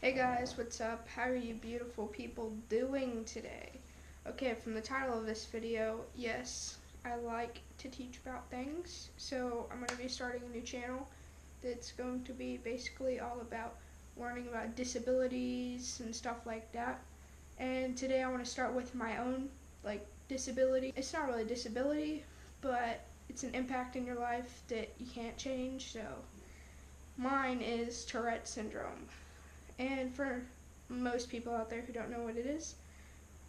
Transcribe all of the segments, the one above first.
Hey guys, what's up? How are you beautiful people doing today? Okay, from the title of this video, yes, I like to teach about things, so I'm going to be starting a new channel that's going to be basically all about learning about disabilities and stuff like that. And today I want to start with my own, disability. It's not really a disability, but it's an impact in your life that you can't change, so mine is Tourette syndrome. And for most people out there who don't know what it is,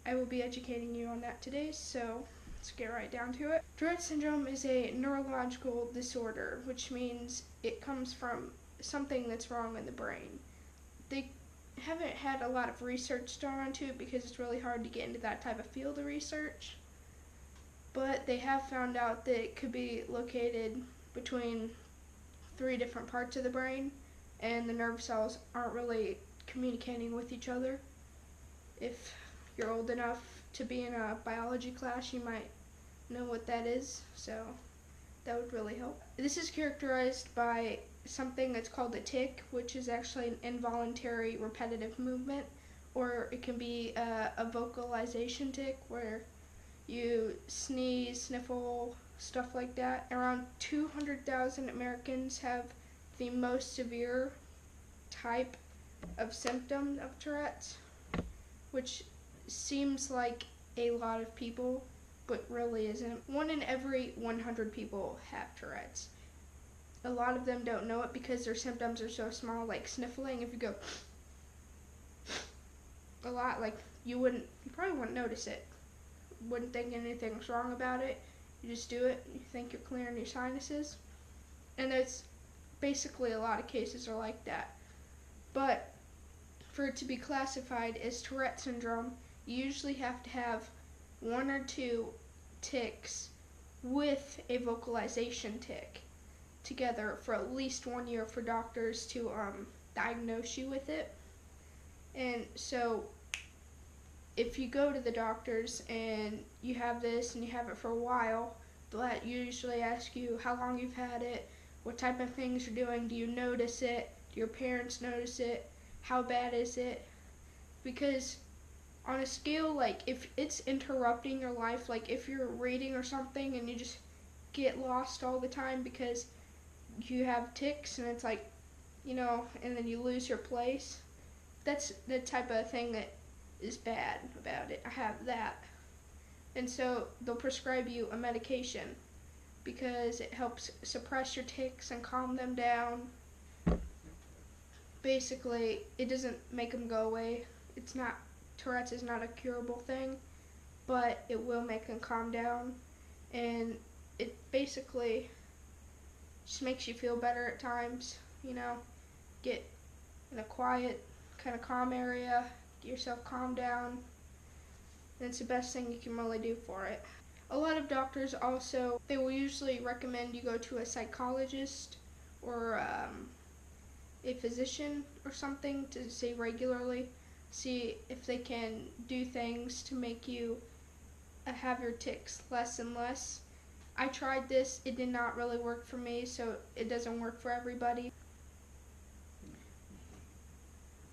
I will be educating you on that today, so let's get right down to it. Tourette syndrome is a neurological disorder, which means it comes from something that's wrong in the brain. They haven't had a lot of research done onto it because it's really hard to get into that type of field of research, but they have found out that it could be located between 3 different parts of the brain, and the nerve cells aren't really communicating with each other. If you're old enough to be in a biology class, you might know what that is, so that would really help. This is characterized by something that's called a tic, which is actually an involuntary repetitive movement, or it can be a vocalization tic where you sneeze, sniffle, stuff like that. Around 200,000 Americans have the most severe type of symptom of Tourette's, which seems like a lot of people, but really isn't. 1 in every 100 people have Tourette's. A lot of them don't know it because their symptoms are so small, like sniffling. If you go a lot, you probably wouldn't notice it. Wouldn't think anything's wrong about it. You just do it, you think you're clearing your sinuses. And there's basically a lot of cases are like that. But for it to be classified as Tourette syndrome, you usually have to have 1 or 2 tics with a vocalization tic together for at least 1 year for doctors to diagnose you with it. And so if you go to the doctors and you have this and you have it for a while, they'll usually ask you how long you've had it, what type of things you're doing, do you notice it, do your parents notice it, how bad is it? Because on a scale, if it's interrupting your life, if you're reading or something and you just get lost all the time because you have tics and it's and then you lose your place, that's the type of thing that is bad about it. I have that. And so they'll prescribe you a medication because it helps suppress your tics and calm them down. Basically, it doesn't make them go away. Tourette's is not a curable thing, but it will make them calm down. And it basically just makes you feel better at times, get in a quiet, kind of calm area, get yourself calmed down, and it's the best thing you can really do for it. A lot of doctors also, they will usually recommend you go to a psychologist or a physician or something to see regularly, see if they can do things to make you have your tics less and less. I tried this, it did not really work for me, so it doesn't work for everybody.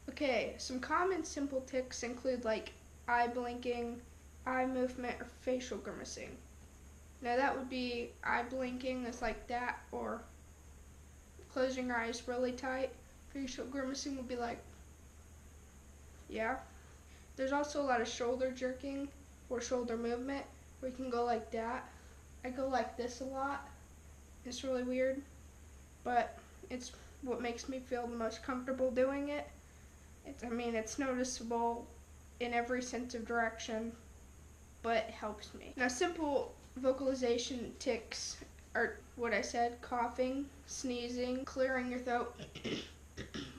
Okay, some common simple tics include eye blinking, eye movement, or facial grimacing. Now that would be eye blinking, that's like that, or closing your eyes really tight. Facial grimacing would be yeah. There's also a lot of shoulder jerking or shoulder movement where you can go like that. I go like this a lot. It's really weird, but it's what makes me feel the most comfortable doing it. It's noticeable in every sense of direction, but it helps me. Now, simple vocalization tics are what I said: coughing, sneezing, clearing your throat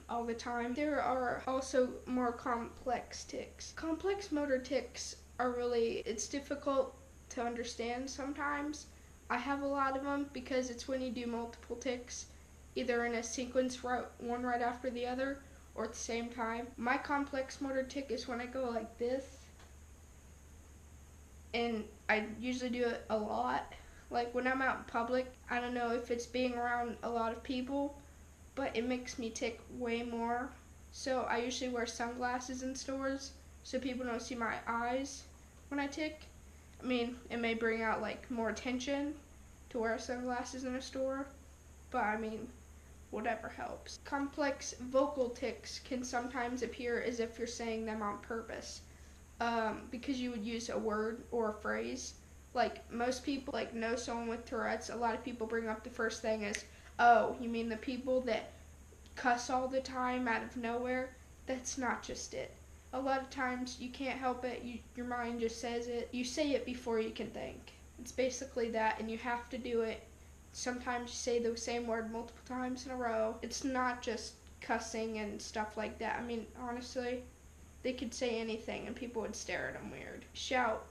all the time. There are also more complex tics. Complex motor tics are it's difficult to understand sometimes. I have a lot of them because it's when you do multiple tics, either in a sequence, one right after the other, or at the same time. My complex motor tic is when I go like this, and I usually do it a lot. When I'm out in public, I don't know if it's being around a lot of people, but it makes me tic way more So I usually wear sunglasses in stores so people don't see my eyes when I tick. I mean, it may bring out like more attention to wear sunglasses in a store, but I mean, whatever helps. Complex vocal tics can sometimes appear as if you're saying them on purpose, because you would use a word or a phrase. Like most people like know someone with Tourette's. A lot of people bring up the first thing is, "Oh, you mean the people that cuss all the time out of nowhere?" That's not just it. A lot of times you can't help it. Your mind just says it. You say it before you can think. It's basically that, and you have to do it. Sometimes you say the same word multiple times in a row. It's not just cussing and stuff like that. I mean, honestly, they could say anything and people would stare at them weird. Shout,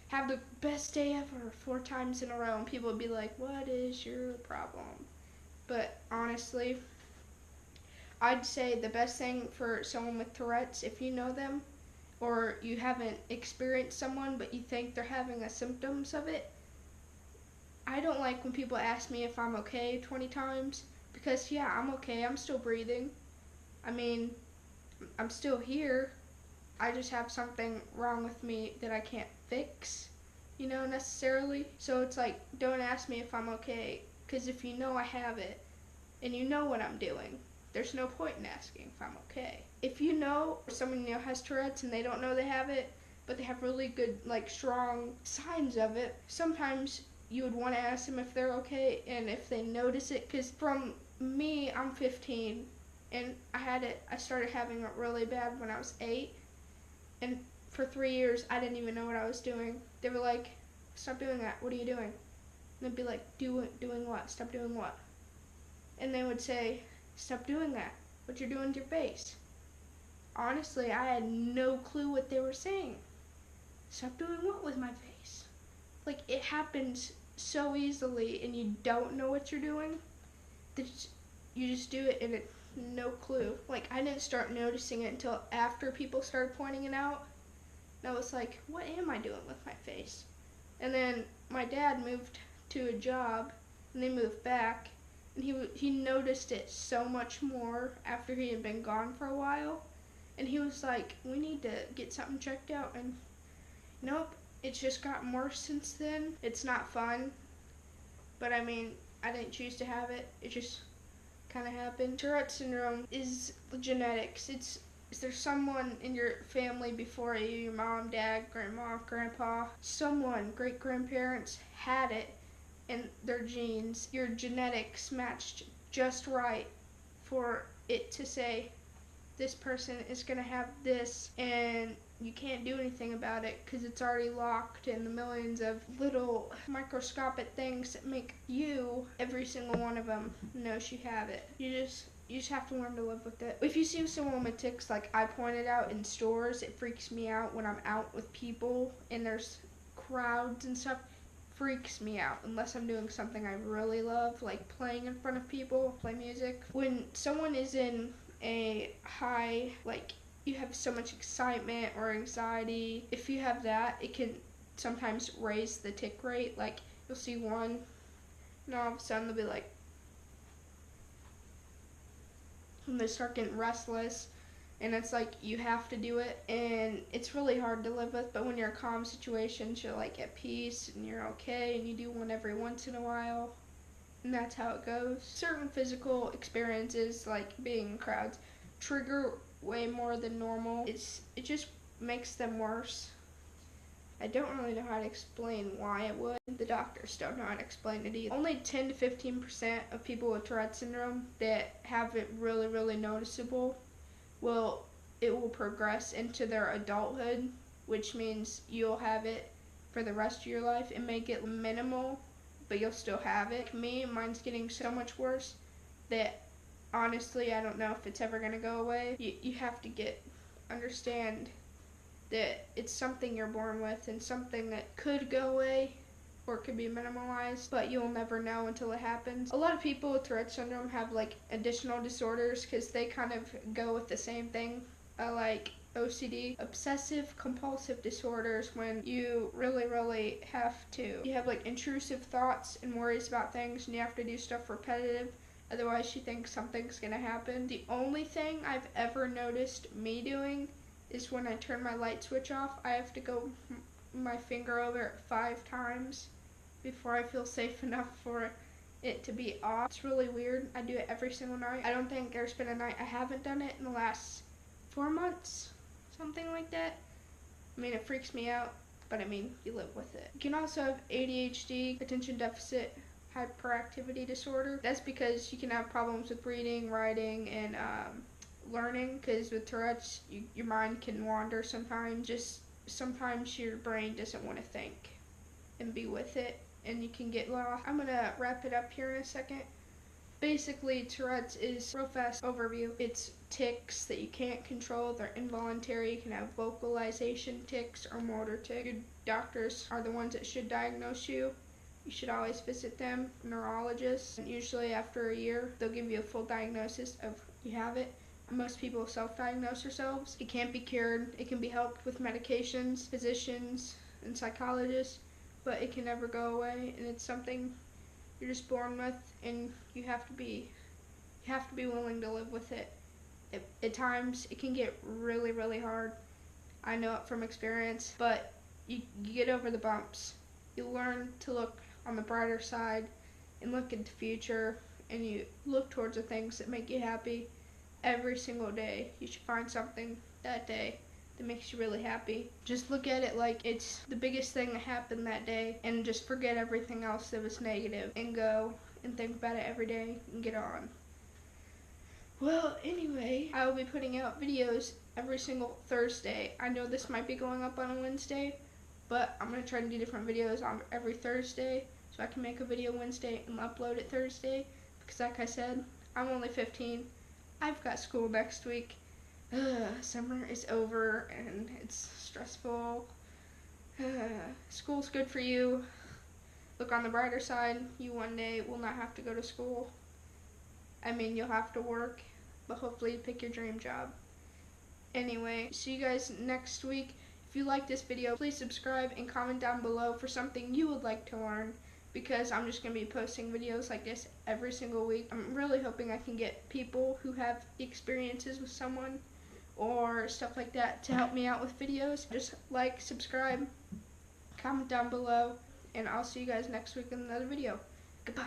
"Have the best day ever," 4 times in a row, and people would be like, "What is your problem?" But honestly, I'd say the best thing for someone with Tourette's, if you know them or you haven't experienced someone but you think they're having the symptoms of it, I don't like when people ask me if I'm okay 20 times, because yeah, I'm okay. I'm still breathing. I mean, I'm still here. I just have something wrong with me that I can't fix, necessarily. So it's like, don't ask me if I'm okay, because if you know I have it and you know what I'm doing, there's no point in asking if I'm okay. If you know someone has Tourette's and they don't know they have it, but they have really good, like, strong signs of it, sometimes you would want to ask them if they're okay and if they notice it. Because from me, I'm 15, and I started having it really bad when I was 8, and for 3 years I didn't even know what I was doing. They were like, "Stop doing that. What are you doing?" And I'd be like, doing what? Stop doing what? And they would say, "Stop doing that. What you're doing with your face." Honestly, I had no clue what they were saying. Stop doing what with my face? Like, it happens so easily and you don't know what you're doing that you just do it and it no clue. Like, I didn't start noticing it until after people started pointing it out. And I was like, what am I doing with my face? And then my dad moved to a job and they moved back, and he noticed it so much more after he had been gone for a while, and he was like, "We need to get something checked out." And nope, it's just gotten worse since then. It's not fun, but I mean, I didn't choose to have it. It just kind of happened. Tourette syndrome is genetics. Is there someone in your family before you, your mom, dad, grandma, grandpa, someone, great-grandparents had it in their genes? Your genetics matched just right for it to say, this person is going to have this, and you can't do anything about it because it's already locked in the millions of little microscopic things that make you, every single one of them, knows you have it. You just have to learn to live with it. If you see someone with tics, like I pointed out in stores, it freaks me out when I'm out with people and there's crowds and stuff. Freaks me out unless I'm doing something I really love, like playing in front of people, play music. When someone is in a high, like, you have so much excitement or anxiety, if you have that, it can sometimes raise the tick rate. Like, you'll see one, and all of a sudden they'll be like, and they start getting restless, and it's like, you have to do it, and it's really hard to live with. But when you're in calm situations, you're like at peace, and you're okay, and you do one every once in a while, and that's how it goes. Certain physical experiences, like being in crowds, trigger way more than normal. It just makes them worse. I don't really know how to explain why it would. The doctors don't know how to explain it either. Only 10 to 15% of people with Tourette syndrome that have it really, really noticeable it will progress into their adulthood, which means you'll have it for the rest of your life. It may get minimal, but you'll still have it. Mine's getting so much worse that honestly, I don't know if it's ever gonna go away. You have to understand that it's something you're born with and something that could go away or it could be minimalized, but you'll never know until it happens. A lot of people with Tourette syndrome have like additional disorders because they kind of go with the same thing, like OCD, obsessive compulsive disorders, when you really, really have to. You have like intrusive thoughts and worries about things, and you have to do stuff repetitive, Otherwise, she thinks something's gonna happen. The only thing I've ever noticed me doing is when I turn my light switch off, I have to go my finger over it 5 times before I feel safe enough for it to be off. It's really weird. I do it every single night. I don't think there's been a night I haven't done it in the last 4 months, something like that. I mean, it freaks me out, but I mean, you live with it. You can also have ADHD, attention deficit hyperactivity disorder. That's because you can have problems with reading, writing, and learning, because with Tourette's, your mind can wander sometimes. Just sometimes your brain doesn't want to think and be with it, and you can get lost. I'm gonna wrap it up here in a second. Basically, Tourette's is real fast overview. It's tics that you can't control. They're involuntary. You can have vocalization tics or motor tics. Your doctors are the ones that should diagnose you. You should always visit them, neurologists. And usually after a year, they'll give you a full diagnosis of you have it. Most people self-diagnose themselves. It can't be cured. It can be helped with medications, physicians, and psychologists, but it can never go away, and it's something you're just born with, and you have to be willing to live with it. At times, it can get really, really hard. I know it from experience, but you get over the bumps. You learn to look on the brighter side and look at the future, and you look towards the things that make you happy. Every single day, you should find something that day that makes you really happy. Just look at it like it's the biggest thing that happened that day, and just forget everything else that was negative and go and think about it every day and get on. Well, anyway, I will be putting out videos every single Thursday. I know this might be going up on a Wednesday, but I'm going to try to do different videos on every Thursday, so I can make a video Wednesday and upload it Thursday, because like I said, I'm only 15. I've got school next week. Summer is over and it's stressful. School's good for you. Look on the brighter side. You one day will not have to go to school. I mean, you'll have to work, but hopefully you pick your dream job. Anyway, see you guys next week. If you like this video, please subscribe and comment down below for something you would like to learn, because I'm just going to be posting videos like this every single week. I'm really hoping I can get people who have experiences with someone or stuff like that to help me out with videos. Just like, subscribe, comment down below, and I'll see you guys next week in another video. Goodbye.